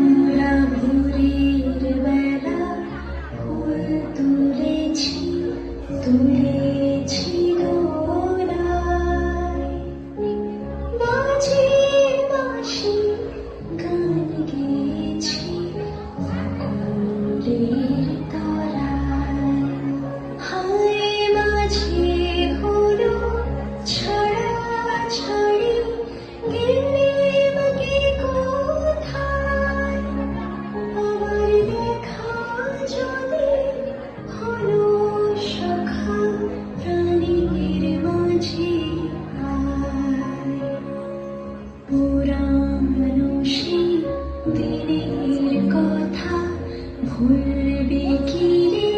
মোরা ভোরের বেলা ফুল তুলেছি দোলায়, মাঝে মাসি গান গেয়েছি ফুলের তলায়। হায় মাঝে হলো ছড়াছড়ি, গেলেম গে কোথায়, আবার দেখা যদি হলো সখা প্রাণীর মাঝে আয়। পুরানো সেই দিনের কথা ভুলবে কি রে?